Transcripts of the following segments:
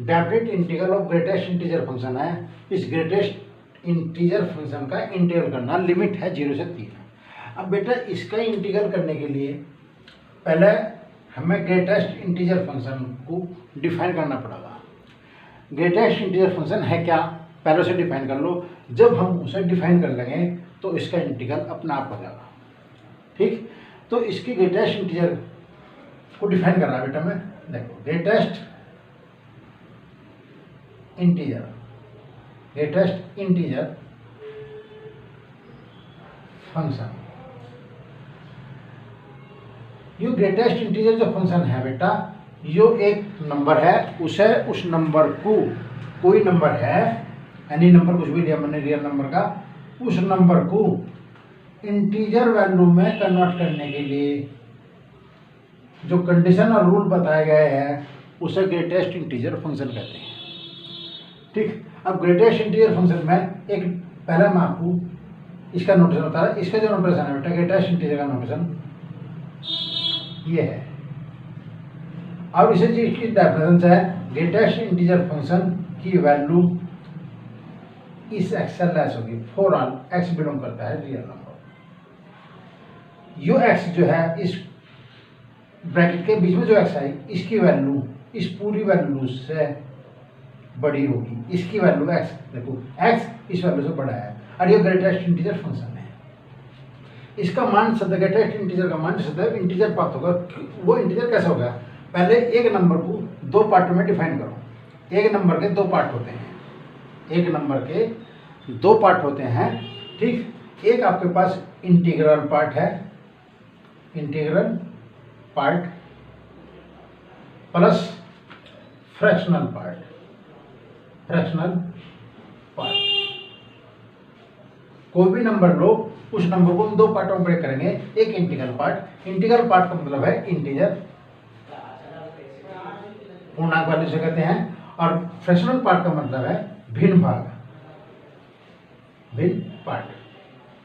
Definite integral of greatest integer function है। इस greatest integer function का इंटीग्रल करना, लिमिट है 0 से 3। अब बेटा इसका इंटीग्रल करने के लिए पहले हमें ग्रेटेस्ट इंटीजर फंक्शन को डिफाइन करना पड़ेगा। ग्रेटेस्ट इंटीजर फंक्शन है क्या, पहले से डिफाइन कर लो। जब हम उसे डिफाइन कर लेंगे तो इसका इंटीग्रल अपना आप हो जाएगा। ठीक, तो इसकी ग्रेटेस्ट इंटीजर को डिफाइन करना है बेटा मैं। देखो ग्रेटेस्ट इंटीजर फंक्शन, ये ग्रेटेस्ट इंटीजर जो फंक्शन है बेटा, यो एक नंबर है, उसे उस नंबर को, कोई नंबर है, एनी नंबर, कुछ भी लिया मैंने रियल नंबर का, उस नंबर को इंटीजर वैल्यू में कन्वर्ट करने के लिए जो कंडीशन और रूल बताए गए हैं उसे ग्रेटेस्ट इंटीजर फंक्शन कहते हैं। ठीक, अब ग्रेटेस्ट इंटीजर फंक्शन में एक पहले मैं आपको इसका नोटेशन बता रहा। इसका जो नोटेशन है बेटा, ग्रेटेस्ट इंटीजर का नोटेशन ये है। अब इसे जो इसकी डेफिनेशन है, ग्रेटेस्ट इंटीजर फंक्शन की वैल्यू इस एक्स से लेस होगी फॉर ऑल एक्स बिलोंग करता है रियल नंबर। यो एक्स जो है, इस ब्रैकेट के बीच में जो एक्स है, इसकी वैल्यू इस पूरी वैल्यू से बड़ी होगी। इसकी वैल्यू एक्स, देखो एक्स इस वैल्यू से बड़ा है और ये ग्रेटेस्ट इंटीजर फंक्शन है। इसका मान सदा, ग्रेटेस्ट इंटीजर का मान सदा इंटीजर प्राप्त होगा। वो इंटीजर कैसे होगा, पहले एक नंबर को दो पार्टों में डिफाइन करो। एक नंबर के दो पार्ट होते हैं, एक नंबर के दो पार्ट होते हैं। ठीक, एक आपके पास इंटीग्रल पार्ट है, integral part plus fractional part, fractional part. कोई भी नंबर लो, उस नंबर को हम दो पार्टों में ब्रेक करेंगे। एक इंटीग्रल पार्ट, इंटीग्रल पार्ट का मतलब है इंटीजर, पूर्णांक वैल्यू से कहते हैं, और फ्रैक्शनल पार्ट का मतलब है भिन्न भाग, भिन्न पार्ट,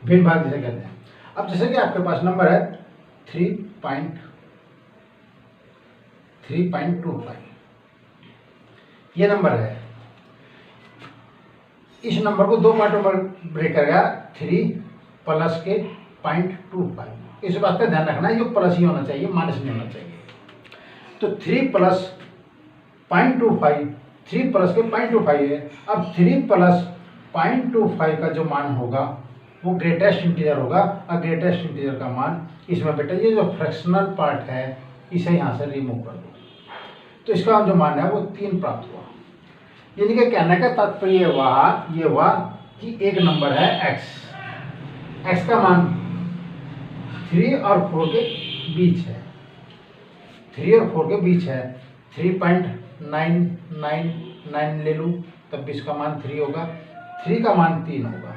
भिन्न भाग जिसे कहते हैं। अब जैसे कि आपके पास नंबर है 3.25, ये नंबर है। इस नंबर को दो पार्टों में ब्रेक करेगा, 3 प्लस के 0.25। इस बात का ध्यान रखना, ये प्लस ही होना चाहिए, माइनस नहीं होना चाहिए। तो 3 प्लस 0.25, 3 प्लस के 0.25 है। अब 3 प्लस 0.25 का जो मान होगा वो ग्रेटेस्ट इंटीजर होगा, और ग्रेटेस्ट इंटीजर का मान इसमें बेटा ये जो फ्रैक्शनल पार्ट है इसे यहाँ से रिमूव कर दो, तो इसका जो मान है वो 3 प्राप्त हुआ। यानी कि कहने का तात्पर्य ये हुआ कि एक नंबर है x, x का मान 3 और 4 के बीच है, 3 और 4 के बीच है। 3.999 ले लूँ तब भी इसका मान 3 होगा, 3 का मान 3 होगा।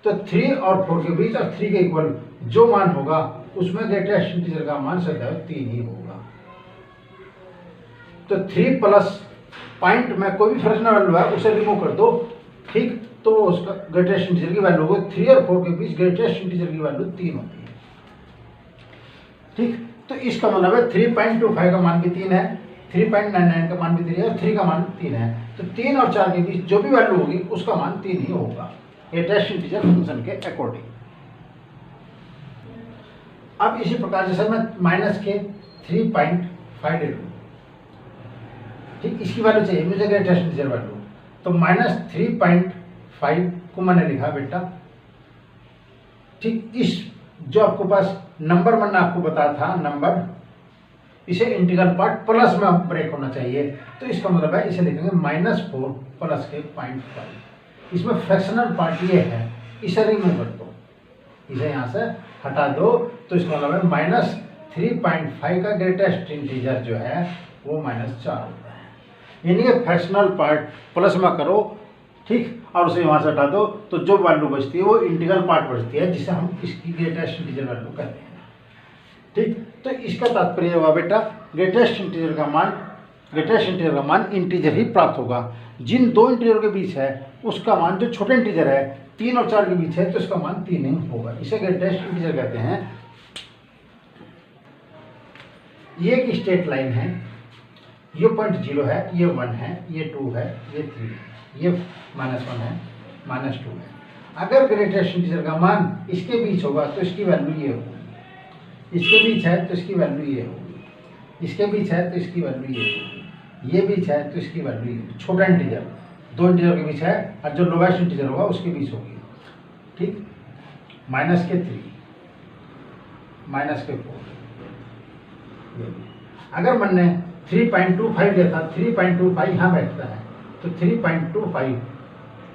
तो 3 और 4 के बीच और 3 के इक्वल जो मान होगा उसमें ग्रेटेस्ट इंटीजर का मान सदैव 3 ही होगा। तो 3 प्लस पॉइंट में कोई भी फ्रैक्शनल वैल्यू है उसे रिमूव कर दो। ठीक, तो उसका ग्रेटेस्ट इंटीजर की वैल्यू होगी 3 और 4 के बीच ग्रेटेस्ट इंटीजर की वैल्यू 3 होती है। ठीक, तो इसका मतलब है 3.25 का मान भी 3 है, 3.99 का मान भी 3 है और 3 का मान 3 है। तो 3 और 4 के बीच जो भी वैल्यू होगी उसका मान 3 ही होगा ग्रेटेस्ट इंटीजर फंक्शन के अकॉर्डिंग। अब इसी प्रकार जैसे मैं माइनस के 3.5 ले लूँ, ठीक, इसकी वैल्यू चाहिए मुझे ग्रेटेस्ट इंटीजर वैल्यू, तो -3.5 को मैंने लिखा बेटा। ठीक, इस जो आपको पास नंबर मैंने आपको बताया था नंबर, इसे इंटीग्रल पार्ट प्लस में ब्रेक होना चाहिए, तो इसका मतलब है इसे लिखेंगे -4 प्लस के 0.5। इसमें फ्रैक्शनल पार्ट ये है, इसे रिमूव कर दो, इसे यहाँ से हटा दो, तो इसका मतलब है -3.5 का ग्रेटेस्ट इंटीजर जो है वो -4 होता है। यानी कि फ्रैक्शनल पार्ट प्लस में करो, ठीक, और उसे वहाँ से हटा दो, तो जो वैल्यू बचती है वो इंटीग्रल पार्ट बचती है, जिसे हम इसकी ग्रेटेस्ट इंटीजर वैल्यू कहते हैं। ठीक, तो इसका तात्पर्य हुआ बेटा ग्रेटेस्ट इंटीजर का मान इंटीजर ही प्राप्त होगा। जिन दो इंटीजर के बीच है उसका मान, जो छोटे इंटीजर है 3 और 4 के बीच है, तो इसका मान 3 ही होगा, इसे ग्रेटेस्ट इंटीजर कहते हैं। ये एक स्ट्रेट लाइन है, ये पॉइंट 0 है, ये 1 है, ये 2 है, ये 3 है, ये -1 है, -2 है। अगर ग्रेटेस्ट इंटीजर का मान इसके बीच होगा तो इसकी वैल्यू ये होगी, इसके बीच है तो इसकी वैल्यू ये होगी, इसके बीच है तो इसकी वैल्यू ये होगी, ये बीच है तो इसकी वैल्यू ये। छोटा इंटीजर दो इंटीजर के बीच है और जो लोवेस्ट इंटीजर होगा उसके बीच होगी, ठीक। -3 -4। अगर मैंने 3.25 लिया था, 3.25 यहाँ बैठता है तो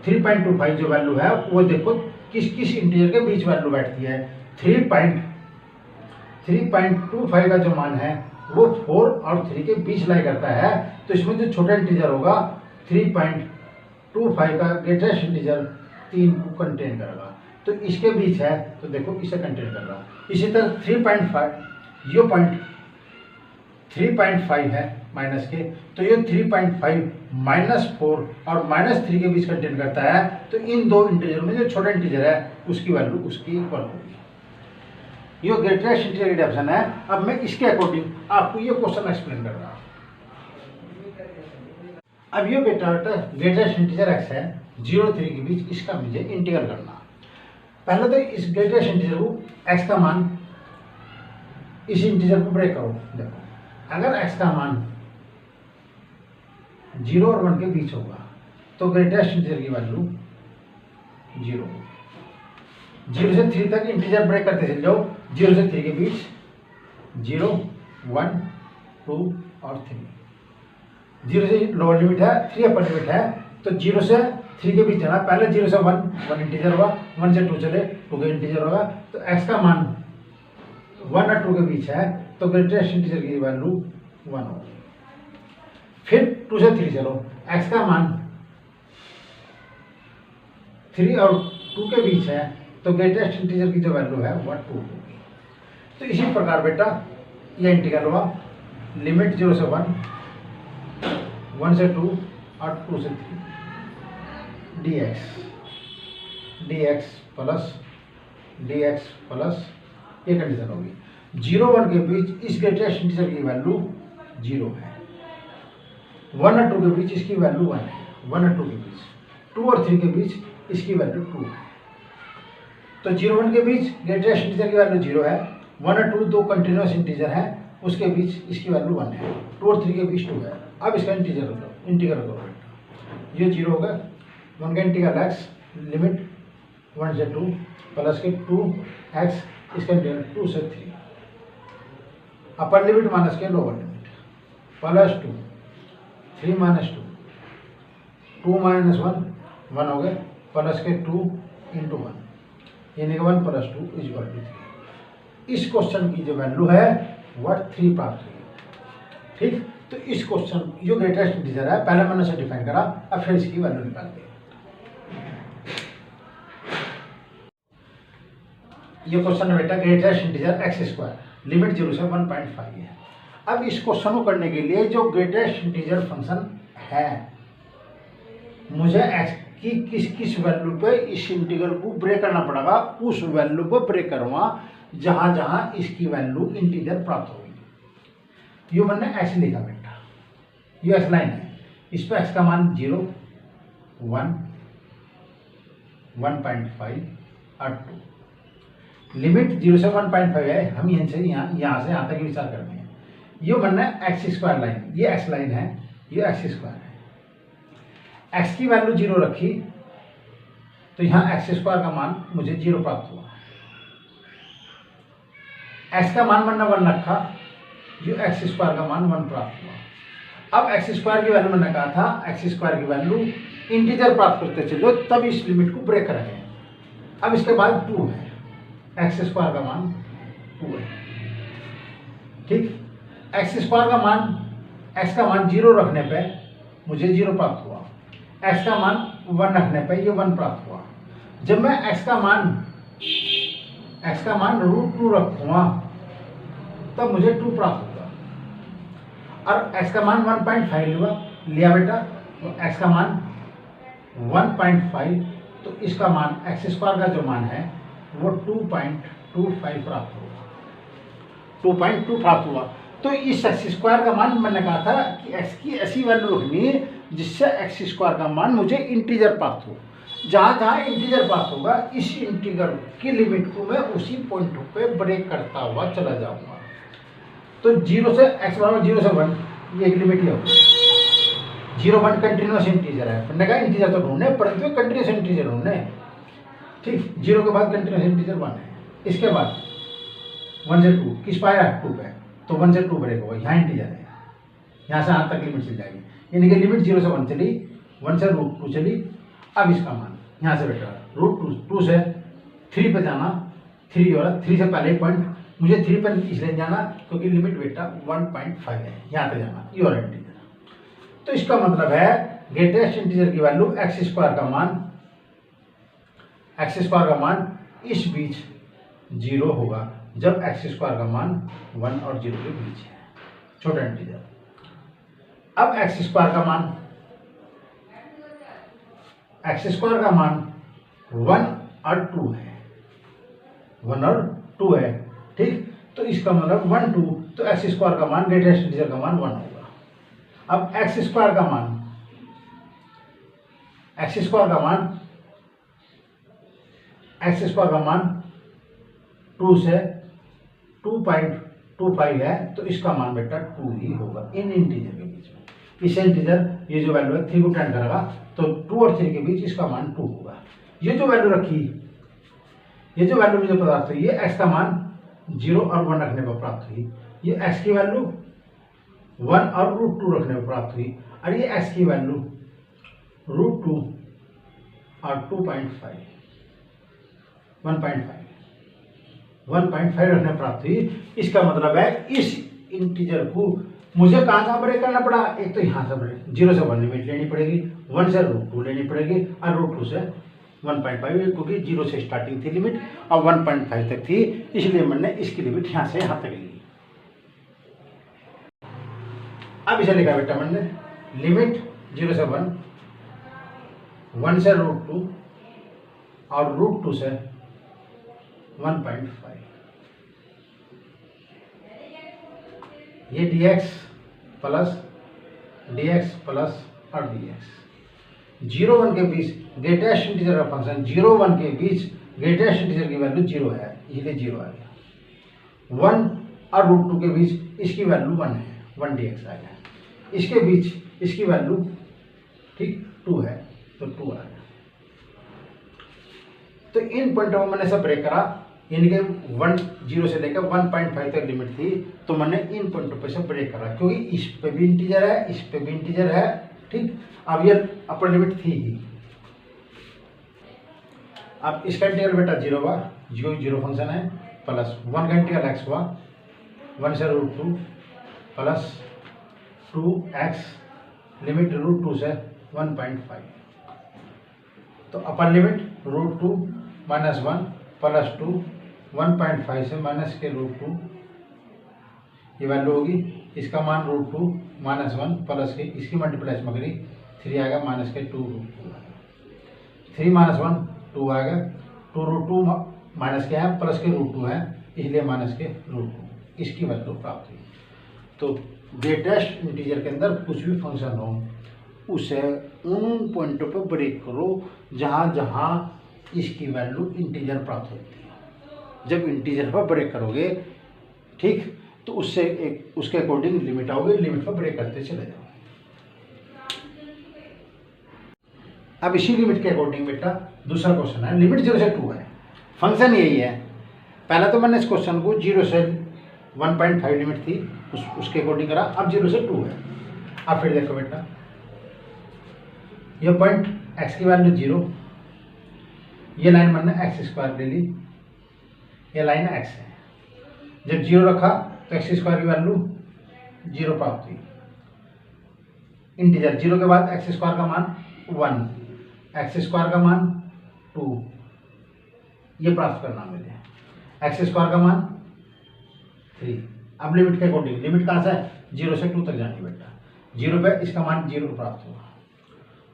3.25 जो वैल्यू है वो देखो किस किस इंटीजर के बीच वैल्यू बैठती है। 3.25 का जो मान है वो 4 और 3 के बीच लाई करता है, तो इसमें जो छोटा इंटीजर होगा 3.25 का ग्रेटेस्ट इंटीजर 3 को कंटेन करेगा, तो इसके बीच है तो देखो इसे कंटेन कर रहा। इसी तरह 3.5 ये पॉइंट 3.5 है माइनस के, तो ये 3.5 -4 और -3 के बीच कंटेन करता है, तो इन दो इंटीजर में जो छोटा इंटीजर है उसकी वैल्यू उसकी इक्वल होगी। ये ग्रेटेस्ट इंटीजर रिडक्शन है। अब मैं इसके अकॉर्डिंग आपको ये क्वेश्चन एक्सप्लेन कर रहा हूँ। अब ये बेटा ग्रेटेस्ट इंटीजर x है 0 और 3 के बीच, इसका मुझे इंटीग्रल करना। पहले तो इस ग्रेटेस्ट इंटीजर को x का मान इस इंटीजर को ब्रेक करो। देखो अगर x का मान 0 और 1 के बीच होगा तो ग्रेटेस्ट इंटीजर की वैल्यू 0 होगी। 0 से 3 तक इंटीजर ब्रेक करते चले जाओ, 0 से 3 के बीच 0 1 2 और 3। 0 से लोअर लिमिट है, 3 अपर लिमिट है, तो 0 से 3 के बीच जाना। पहले 0 से 1 इंटीजर होगा, 1 से 2 चले 2 का इंटीजर होगा, तो x का मान 1 और 2 के बीच है तो ग्रेटेस्ट इंटीजर की वैल्यू 1 होगी। फिर 2 से 3 चलो, x का मान 3 और 2 के बीच है तो ग्रेटेस्ट इंटीजर की जो वैल्यू है वह 2 होगी। तो इसी प्रकार बेटा यह इंटीग्रल हुआ लिमिट 0 से 1 1 से 2 और 2 से 3 dx प्लस ये कंडीशन होगी। 0 1 के बीच इस ग्रेटेस्ट इंटीजर की वैल्यू 0 है, 1 और 2 के बीच इसकी वैल्यू 1 है, 1 और 2 के बीच, 2 और 3 के बीच इसकी वैल्यू 2 है। तो 0 1 के बीच ग्रेटेस्ट इंटीजर की वैल्यू 0 है, 1 और 2 दो कंटिन्यूअस इंटीजर हैं, उसके बीच इसकी वैल्यू 1 है, 2 और 3 के बीच 2 है। अब इसका इंटीग्रल करो बेटा, ये 0 होगा, 1 का इंटीग्रल x लिमिट 1 से 2 प्लस के 2x इसका इंटीग्रल 2 से 3 अपर लिमिट माइनस के lower limit plus 2 3 minus 2 2 minus 1 1 हो गए प्लस के 2 इंटू 1 यानी कि 1 प्लस 2 इज इक्वल टू 3। इस क्वेश्चन की जो वैल्यू है वह 3 प्राप्त हुई, ठीक। तो इस क्वेश्चन जो ग्रेटेस्ट इंटीजर है पहले मैंने उसे डिफाइन करा, अब फिर इसकी वैल्यू निकालते हैं। ये क्वेश्चन है बेटा ग्रेटेस्ट इंटीजर x² लिमिट 0 से 1.5 है। अब इस क्वेश्चन को करने के लिए जो ग्रेटेस्ट इंटीजर फंक्शन है मुझे x की किस किस वैल्यू पे इस इंटीग्रल को ब्रेक करना पड़ेगा, उस वैल्यू को ब्रेक करूँगा जहाँ जहाँ इसकी वैल्यू इंटीजर प्राप्त होगी। ये मैंने x लिखा बेटा, ये x लाइन है, इस पर x का मान 0 1 1.5 और 2 लिमिट 0 से 1.5 है। हम यहाँ से यहाँ से यहाँ तक विचार करते हैं। ये मैंने x² लाइन, ये x लाइन है, ये x² है। x की वैल्यू 0 रखी तो यहाँ x² का मान मुझे 0 प्राप्त हुआ। x का मान मैंने 1 रखा, ये x² का मान 1 प्राप्त हुआ। अब x² की वैल्यू मैंने कहा था x² की वैल्यू इंटीजर प्राप्त करते चलो तब इस लिमिट को ब्रेक करेंगे। अब इसके बाद 2 है, x² का मान 2 है, ठीक। x² का मान x का मान 0 रखने पे मुझे 0 प्राप्त हुआ, x का मान 1 रखने पे ये 1 प्राप्त हुआ। जब मैं x का मान √2 रखूँगा तब मुझे 2 प्राप्त होगा। और x का मान 1.5 लिया बेटा, तो x का मान 1.5, तो इसका मान x² का जो मान है वो 2.25 प्राप्त होगा, 2.2 प्राप्त हुआ। तो इस एक्स स्क्वायर का मान मैंने कहा था कि एक्स की ऐसी वैल्यू रखनी है जिससे एक्स स्क्वायर का मान मुझे इंटीजर प्राप्त हो। जहाँ जहाँ इंटीजर प्राप्त होगा इस इंटीजर की लिमिट को मैं उसी पॉइंट पे ब्रेक करता हुआ चला जाऊंगा। तो 0 से x बराबर 0 से 1 ये एक लिमिट ही होगी। 0 1 कंटिन्यूस इंटीजर है, मैंने कहा इंटीजर तो ढूंढने परंतु कंटिन्यूस इंटीजर ढूंढने। ठीक, 0 के बाद कंटिन्यूस इंटीजर 1 है। इसके बाद 1 से 2 किस पाया 2 पे, तो 1 से 2 ब्रेक होगा, यहाँ इंटीजर है, यहाँ से यहाँ तक लिमिट चल जाएगी। यानी कि लिमिट 0 से 1 चली, 1 से √2 चली। अब इसका मान यहाँ से बेटा √2 से 3 पे जाना, 3 और 3 से पहले पॉइंट मुझे 3 पर इसलिए जाना क्योंकि लिमिट बेटा 1.5 है, यहाँ पे जाना योर इंटीजर। तो इसका मतलब है ग्रेटेस्ट इंटीजर की वैल्यू एक्स स्क्वायर का मान इस बीच 0 होगा जब एक्स स्क्वायर का मान 1 और 0 के बीच है, छोटा इंटीजर। अब एक्स स्क्वायर का मान 1 और 2 है, 1 और 2 है। ठीक, तो इसका मतलब 1 2, तो एक्स स्क्वायर का मान ग्रेटेस्ट इंटीजर का मान 1 होगा। अब एक्स स्क्वायर का मान 2 से 2.25 है, तो इसका मान बेटा 2 ही होगा इन इंटीजर के बीच में। इस इंटीजर ये जो वैल्यू है 3 को टेंड करेगा, तो 2 और 3 के बीच इसका मान 2 होगा। ये जो वैल्यू रखी, ये जो वैल्यू मुझे प्राप्त हुई है एक्स का मान 0 और 1 रखने पर प्राप्त हुई, ये एक्स की वैल्यू 1 और √2 रखने पर प्राप्त हुई, और ये एक्स की वैल्यू √2 और 2.5 1.5 रखने प्राप्त हुई। इसका मतलब है इस इंटीजर को मुझे कहाँ ब्रेक करना पड़ा, एक तो यहाँ से ब्रेक 0 से 1 लिमिट लेनी पड़ेगी, 1 से √2 लेनी पड़ेगी और √2 से 1.5, क्योंकि 0 से स्टार्टिंग थी लिमिट और 1.5 तक थी, इसलिए मैंने इसकी लिमिट यहाँ से यहाँ तक ली। अब इसे लिखा बेटा मैंने लिमिट 0 से 1, 1 से √2 और √2 से 1.5, ये dx प्लस और dx। 0 1 के बीच ग्रेटेस्ट इंटीजर का फंक्शन 0 1 के बीच ग्रेटेस्ट इंटीजर की वैल्यू 0 है, इसलिए 0 आ गया। 1 और √2 के बीच इसकी वैल्यू 1 है, 1 dx आ गया। इसके बीच इसकी वैल्यू ठीक 2 है, तो 2 आ गया। तो इन पॉइंटों में मैंने सब ब्रेक करा, यानी कि 0 से लेकर 1.5 तक लिमिट थी, तो मैंने इन पॉइंटों पे से ब्रेक करा, क्योंकि इस पे भी इंटीजर है, इस पे भी इंटीजर है। ठीक, अब ये अपर लिमिट थी ही। अब इसका इंटीग्रल बेटा 0 हुआ, 0 फंक्शन है, प्लस 1 का इंटीग्रल x हुआ, 1 से √2 प्लस 2x लिमिट √2 से 1.5। तो अपर लिमिट √2 -1 प्लस 2 1.5 से माइनस के √2 ये वैल्यू होगी। इसका मान √2 -1 प्लस के इसकी मल्टीप्लाई में करी 3 आएगा, माइनस के 2 3 - 1 2 आएगा, 2 √2 माइनस के है प्लस के √2 है, इसलिए माइनस के √2 इसकी वैल्यू प्राप्त हुई। तो ग्रेटेस्ट इंटीजर के अंदर कुछ भी फंक्शन हो उसे उन पॉइंटों पर ब्रेक करो जहाँ जहाँ इसकी वैल्यू इंटीजर प्राप्त होती है। जब इंटीजर पर ब्रेक करोगे ठीक, तो उससे उसके अकॉर्डिंग लिमिट आओगे, लिमिट पर ब्रेक करते चले जाओ। अब इसी लिमिट के अकॉर्डिंग बेटा दूसरा क्वेश्चन है, लिमिट 0 से 2 है, फंक्शन यही है। पहले तो मैंने इस क्वेश्चन को 0 से 1.5 लिमिट थी उसके अकॉर्डिंग करा, अब 0 से 2 है। अब फिर देखो बेटा ये पॉइंट x की वैल्यू 0, ये लाइन मैंने x² ले ली, ये लाइन x है। जब 0 रखा तो x² की वैल्यू 0 प्राप्त हुई। इंटीजर 0 के बाद x² का मान 1, x² का मान 2, ये प्राप्त करना मुझे। x² का मान 3। अब लिमिट के अकॉर्डिंग, लिमिट कहाँ से है 0 से 2 तक जानी बेटा। 0 पे इसका मान 0 प्राप्त हुआ,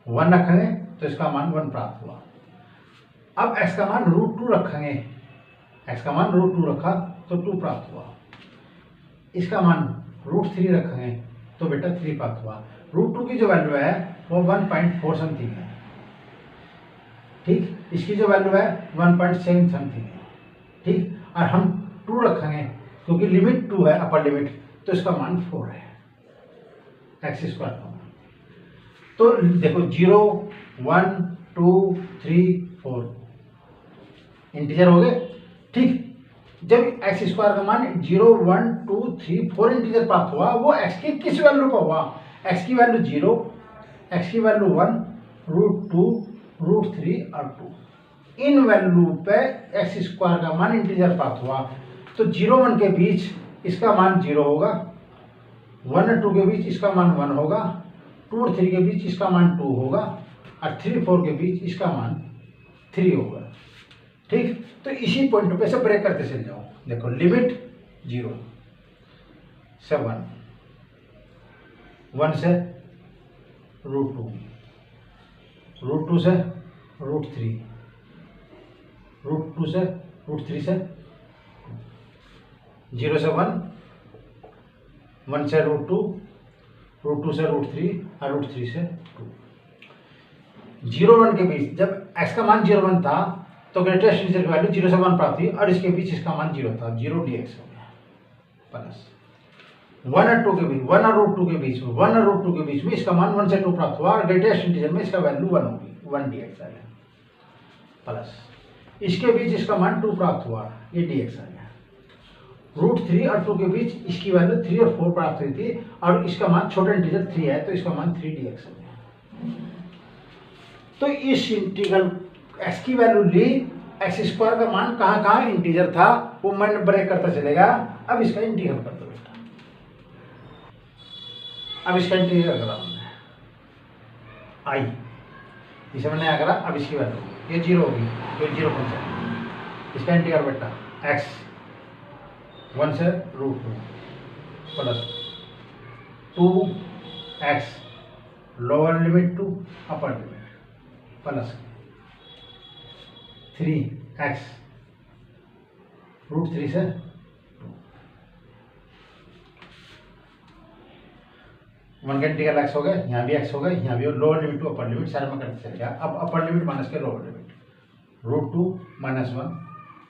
1 रखेंगे तो इसका मान 1 प्राप्त हुआ। अब x का मान √2 रखेंगे, x का मान √2 रखा तो 2 प्राप्त हुआ। इसका मान √3 रखेंगे तो बेटा 3 प्राप्त हुआ। √2 की जो वैल्यू है वो 1.4 समथिंग है, ठीक। इसकी जो वैल्यू है 1.7 समथिंग है, ठीक। और हम 2 रखेंगे क्योंकि लिमिट 2 है अपर लिमिट, तो इसका मान 4 है x स्क्वायर का मान। तो देखो 0 1 2 3 4 इंटीजर हो गए, ठीक। जब एक्स स्क्वायर का मान 0 1 2 3 4 इंटीजर प्राप्त हुआ, वो एक्स की किस वैल्यू का हुआ? एक्स की वैल्यू 0, एक्स की वैल्यू 1, √2, √3 और 2, इन वैल्यू पे एक्स स्क्वायर का मान इंटीजर प्राप्त हुआ। तो 0 1 के बीच इसका मान 0 होगा, 1 और 2 के बीच इसका मान 1 होगा, 2 और 3 के बीच इसका मान 2 होगा, और 3 4 के बीच इसका मान 3 होगा, ठीक। तो इसी पॉइंट पे से ब्रेक करते चले जाओ। देखो लिमिट 0 से 1, 1 से √2, √2 से √3, √2 से √3 से 0 से 1, 1 से √2, √2 से √3 और √3 से 2। 0 1 के बीच जब x का मान 0 1 था तो ग्रेटेस्ट इंटीजर की वैल्यू 0 से 1 प्राप्त हुई, और इसके बीच इसका मान 0 था, 0 dx हो गया, प्लस 1 और 2 के बीच, 1 और √2 के बीच में, 1 और √2 के बीच में इसका मान 1 से 2 प्राप्त हुआ, और ग्रेटेस्ट इंटीजर में इसका वैल्यू 1 होगी, 1 dx आ गया, प्लस इसके बीच इसका मान 2 प्राप्त हुआ, ये dx आ गया। √3 और 2 के बीच इसकी वैल्यू 3 और 4 प्राप्त हुई थी, और इसका मान छोटा इंटीजर 3 है, तो इसका मान 3 dx हो गया। तो इस इंटीग्रल x की वैल्यू ली, एक्स स्क्वायर का मान कहाँ कहाँ इंटीजर था वो मन ब्रेक करता चलेगा। अब इसका इंटीग्रल कर दो बेटा, अब इसका इंटीग्रल करा हमने आई, इसे मैंने क्या करा, अब इसकी वैल्यू ये 0 होगी, तो 0 कौन सा, इसका इंटीग्रल बेटा x 1 से √2 plus 2x lower limit to upper limit plus 3x √3 से 2, 1 का इंटीग्रल x हो गया, यहाँ भी x हो गया, यहाँ भी lower limit to upper limit, सारे में करते चले गया। अब अपर लिमिट माइनस के लोअर लिमिट, √2 - 1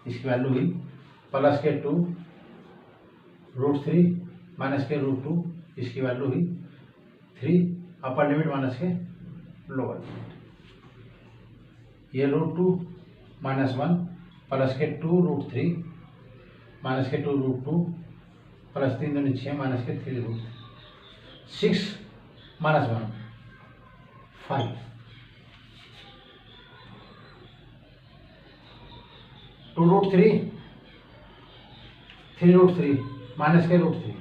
इसकी वैल्यू हुई, प्लस के 2 √3 माइनस के √2 इसकी वैल्यू हुई 3, अपर लिमिट माइनस के लोअर लिमिट, ये √2 - 1 प्लस के 2 √3 माइनस के 2 √2 प्लस 3 दूनी 6 माइनस के 3 √3, 6 - 1 5, 2 √3 3 √3 माइनस के √3,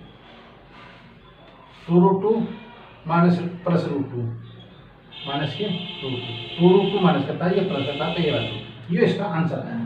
2 √2 माइनस प्लस √2 माइनस के √2, 2 √2 माइनस करता है, ये प्लस करता है, तो ये वैल्यू, ये इसका आंसर है।